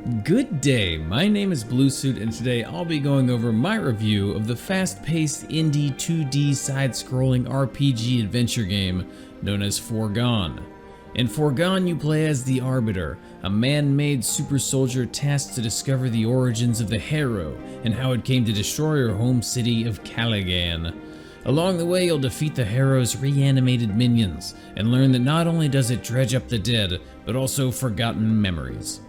Good day, my name is Bluesuit and today I'll be going over my review of the fast-paced indie 2D side-scrolling RPG adventure game known as Foregone. In Foregone you play as the Arbiter, a man-made super soldier tasked to discover the origins of the Harrow and how it came to destroy your home city of Caligan. Along the way you'll defeat the Harrow's reanimated minions and learn that not only does it dredge up the dead, but also forgotten memories.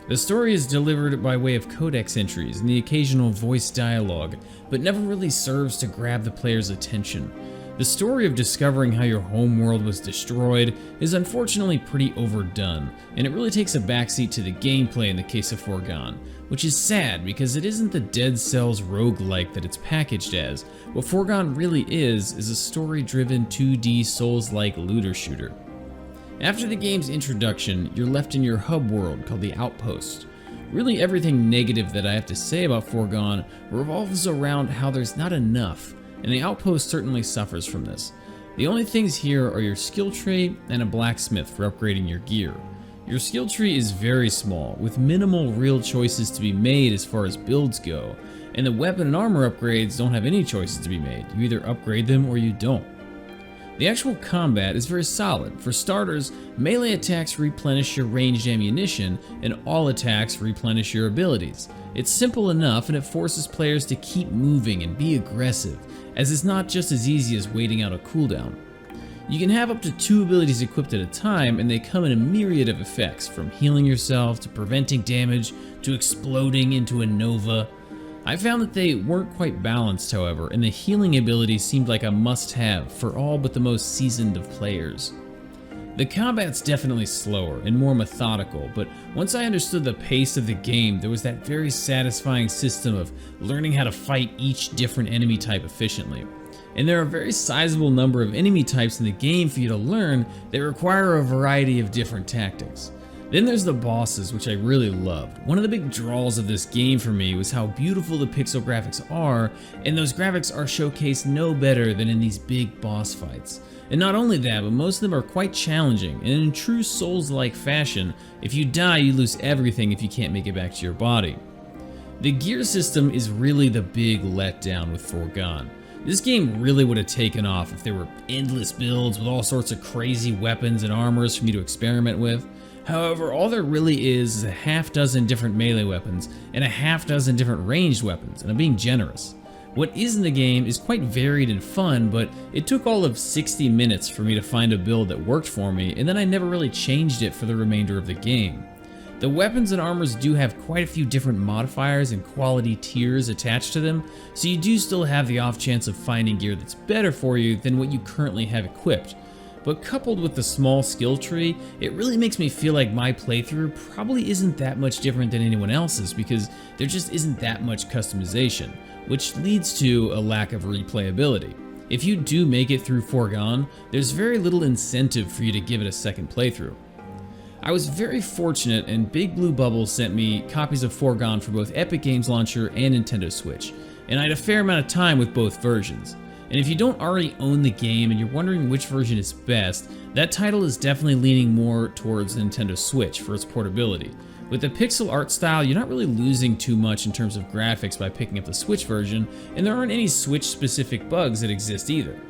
The story is delivered by way of codex entries and the occasional voice dialogue, but never really serves to grab the player's attention. The story of discovering how your homeworld was destroyed is unfortunately pretty overdone, and it really takes a backseat to the gameplay in the case of Foregone, which is sad because it isn't the Dead Cells roguelike that it's packaged as. What Foregone really is a story-driven 2D Souls-like looter shooter. After the game's introduction, you're left in your hub world called the Outpost. Really everything negative that I have to say about Foregone revolves around how there's not enough, and the Outpost certainly suffers from this. The only things here are your skill tree and a blacksmith for upgrading your gear. Your skill tree is very small, with minimal real choices to be made as far as builds go, and the weapon and armor upgrades don't have any choices to be made. You either upgrade them or you don't. The actual combat is very solid. For starters, melee attacks replenish your ranged ammunition, and all attacks replenish your abilities. It's simple enough, and it forces players to keep moving and be aggressive, as it's not just as easy as waiting out a cooldown. You can have up to 2 abilities equipped at a time, and they come in a myriad of effects, from healing yourself to preventing damage to exploding into a nova. I found that they weren't quite balanced, however, and the healing ability seemed like a must-have for all but the most seasoned of players. The combat's definitely slower and more methodical, but once I understood the pace of the game, there was that very satisfying system of learning how to fight each different enemy type efficiently. And there are a very sizable number of enemy types in the game for you to learn that require a variety of different tactics. Then there's the bosses, which I really loved. One of the big draws of this game for me was how beautiful the pixel graphics are, and those graphics are showcased no better than in these big boss fights. And not only that, but most of them are quite challenging, and in true Souls-like fashion, if you die you lose everything if you can't make it back to your body. The gear system is really the big letdown with Foregone. This game really would have taken off if there were endless builds with all sorts of crazy weapons and armors for me to experiment with. However, all there really is a half dozen different melee weapons and a half dozen different ranged weapons, and I'm being generous. What is in the game is quite varied and fun, but it took all of 60 minutes for me to find a build that worked for me, and then I never really changed it for the remainder of the game. The weapons and armors do have quite a few different modifiers and quality tiers attached to them, so you do still have the off chance of finding gear that's better for you than what you currently have equipped. But coupled with the small skill tree, it really makes me feel like my playthrough probably isn't that much different than anyone else's because there just isn't that much customization, which leads to a lack of replayability. If you do make it through Foregone, there's very little incentive for you to give it a second playthrough. I was very fortunate and Big Blue Bubble sent me copies of Foregone for both Epic Games Launcher and Nintendo Switch, and I had a fair amount of time with both versions. And if you don't already own the game and you're wondering which version is best, that title is definitely leaning more towards the Nintendo Switch for its portability. With the pixel art style, you're not really losing too much in terms of graphics by picking up the Switch version, and there aren't any Switch-specific bugs that exist either.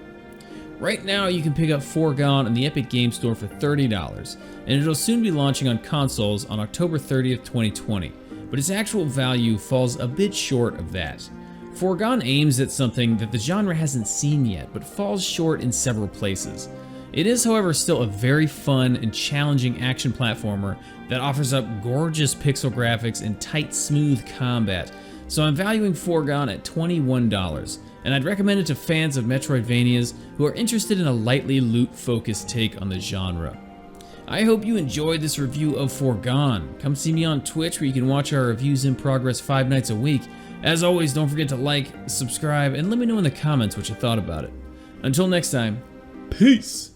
Right now, you can pick up Foregone in the Epic Games Store for $30, and it'll soon be launching on consoles on October 30th, 2020, but its actual value falls a bit short of that. Foregone aims at something that the genre hasn't seen yet, but falls short in several places. It is, however, still a very fun and challenging action platformer that offers up gorgeous pixel graphics and tight, smooth combat, so I'm valuing Foregone at $21, and I'd recommend it to fans of Metroidvanias who are interested in a lightly loot-focused take on the genre. I hope you enjoyed this review of Foregone. Come see me on Twitch where you can watch our reviews in progress 5 nights a week. As always, don't forget to like, subscribe, and let me know in the comments what you thought about it. Until next time, peace!